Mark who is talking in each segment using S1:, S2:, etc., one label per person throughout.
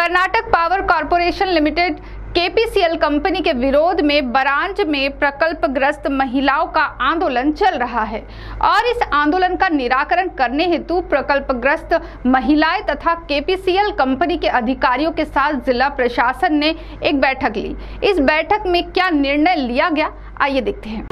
S1: Karnataka power corporation limited KPCL company के विरोध में बरांज में प्रकल्पग्रस्त महिलाओं का आंदोलन चल रहा है और इस आंदोलन का निराकरण करने हेतु प्रकल्पग्रस्त महिलाएं तथा केपीसीएल कंपनी के अधिकारियों के साथ जिला प्रशासन ने एक बैठक ली। इस बैठक में क्या निर्णय लिया गया, आइए देखते हैं।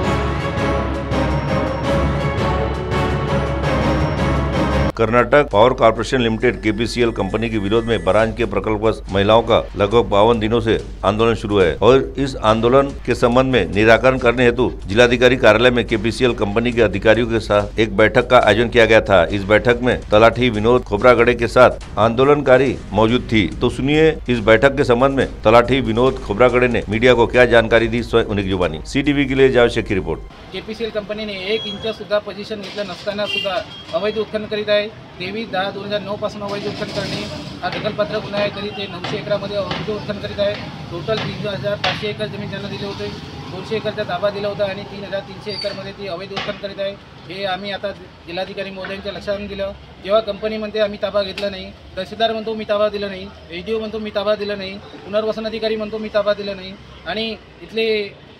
S2: Karnataka power corporation limited KPCL company के विरोध में बरांज के प्रकल्पग्रस्त महिलाओं का लगभग 52 दिनों से आंदोलन शुरू है और इस आंदोलन के संबंध में निराकरण करने हेतु जिलाधिकारी कार्यालय में केपीसीएल कंपनी के अधिकारियों के साथ एक बैठक का आयोजन किया गया था। इस बैठक में तलाठी विनोद खोब्रागड़े के साथ आंदोलनकारी मौजूद थी। तो सुनिए इस बैठक के संबंध में तलाठी विनोद खोब्रागड़े ने मीडिया को क्या जानकारी दी, स्वयं उन्हीं की जुबानी। सीटीवी के लिए जावेद शेख की रिपोर्ट।
S3: केपीसीएल कंपनीने 1 इंच सुद्धा पोझिशन घेतलं नसताना सुद्धा अवैध उत्खनन करीत आहे। 23/10/2009 पासून अवैध उत्खनन करणे हा दखलपात्र गुन्हा आहे। तरी ते 900 एकरामध्ये अवैध उत्खनन करीत आहे। टोटल 3,500 एकर जमीन त्यांना दिली होती। 200 एकरचा ताबा दिला होता आणि 3,300 एकरमध्ये ती अवैध उत्खनन करीत आहे। हे आम्ही आता जिल्हाधिकारी महोदयांच्या लक्षात आणून दिलं। जेव्हा कंपनी म्हणते आम्ही ताबा घेतला नाही, तहसीलदार म्हणतो मी ताबा दिला नाही, एडीओ म्हणतो मी ताबा दिला नाही, पुनर्वसन अधिकारी म्हणतो मी ताबा दिला नाही आणि इथले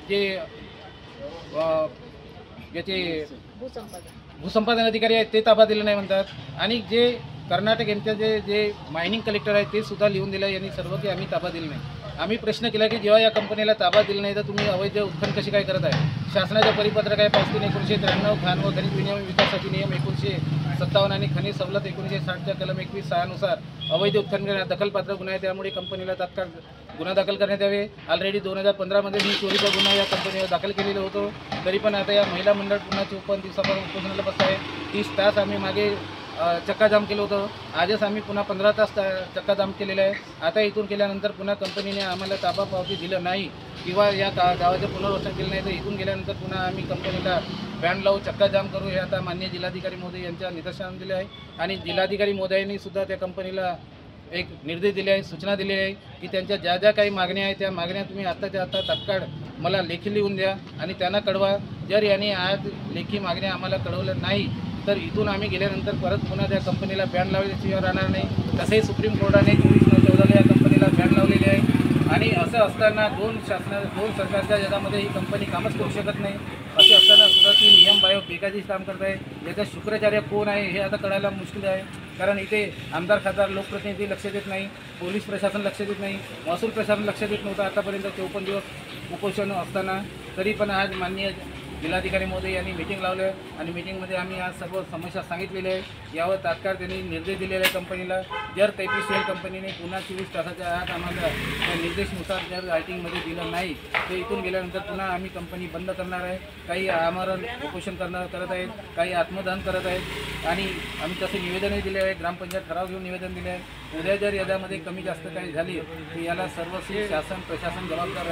S3: जे याचे भूसंपादन अधिकारी आहेत ते ताबा दिले नाही म्हणतात आणि जे कर्नाटक यांचे जे मायनिंग कलेक्टर आहेत ते सुद्धा लिहून दिलं यांनी सर्व की आम्ही ताबा दिला नाही। आम्ही प्रश्न केला की जेव्हा या कंपनीला ताबा दिला नाही तर तुम्ही अवैध उत्खनन कशी काय करत आहे। शासनाचं परिपत्रक आहे 5/3/1993, खाण व खनिज विनिमय विकासाचे नियम 1957 आणि खनिज सवलत 1960च्या कलम 21/6 नुसार अवैध उत्खनन दखलपात्र गुन्हा आहे। त्यामुळे कंपनीला तात्काळ गुन्हा दाखल करण्यात यावे। ऑलरेडी 2015 ही चोरीचा गुन्हा या कंपनीवर दाखल केलेला होतो। तरी पण आता या महिला मंडळ पुन्हा 54 दिवसापासून उपोषणाला बसत आहे। 30 तास आम्ही मागे चक्काजाम केलं होतं। आजच आम्ही पुन्हा 15 तास चक्काजाम केलेलं आहे। आता इथून केल्यानंतर पुन्हा कंपनीने आम्हाला ताबा पावती दिलं नाही किंवा या गावाचं पुनर्वसन केलं नाही तर इथून गेल्यानंतर पुन्हा आम्ही कंपनीला बॅन लावू, चक्काजाम करू हे आता माननीय जिल्हाधिकारी महोदय यांच्या निदर्शनास दिले आहे। आणि जिल्हाधिकारी महोदयांनी सुद्धा त्या कंपनीला एक निर्देश दिले आहे, सूचना दिली आहे की त्यांच्या ज्या ज्या काही मागण्या आहेत त्या मागण्या तुम्ही आत्ताच्या आता तात्काळ मला लेखी लिहून द्या आणि त्यांना कळवा। जर यांनी आज लेखी मागण्या आम्हाला कळवलं नाही तर इथून आम्ही गेल्यानंतर परत पुन्हा त्या कंपनीला बॅन लावल्याशिवाय राहणार नाही। तसेही सुप्रीम कोर्टाने 24/9/14 या कंपनीला बॅन लावलेली आहे आणि असं असताना दोन सरकारच्या जगामध्ये ही कंपनी कामच करू शकत नाही। असे असताना सुद्धा ती नियमबाह्य बेकायदेशीर काम करत आहे। याचा शुक्राचार्य कोण आहे हे आता कळायला मुश्किल आहे, कारण इथे आमदार खासदार लोकप्रतिनिधी लक्ष देत नाही, पोलीस प्रशासन लक्ष देत नाही, महसूल प्रशासन लक्ष देत नव्हतं आतापर्यंत 54 दिवस उपोषण असताना। तरी पण आज माननीय जिल्हाधिकारी महोदय यांनी मीटिंग लावलं आणि मीटिंगमध्ये आम्ही आज सर्व समस्या सांगितलेल्या आहे। यावर तात्काळ त्यांनी निर्देश दिलेले आहे कंपनीला। जर केपीसीएल कंपनीने पुन्हा 24 तासाच्या आत आम्हाला त्या निर्देशनुसार जर रायटिंगमध्ये दिलं नाही तर इथून गेल्यानंतर पुन्हा आम्ही कंपनी बंद करणार आहे। काही आमरण उपोषण करत आहेत, काही आत्मदहन करत आहेत आणि आम्ही तसे निवेदनही दिले आहे। ग्रामपंचायत ठराव घेऊन निवेदन दिले आहे। उद्या जर याच्यामध्ये कमी जास्त काही झाली तर याला सर्व शासन प्रशासन जबाबदार आहे।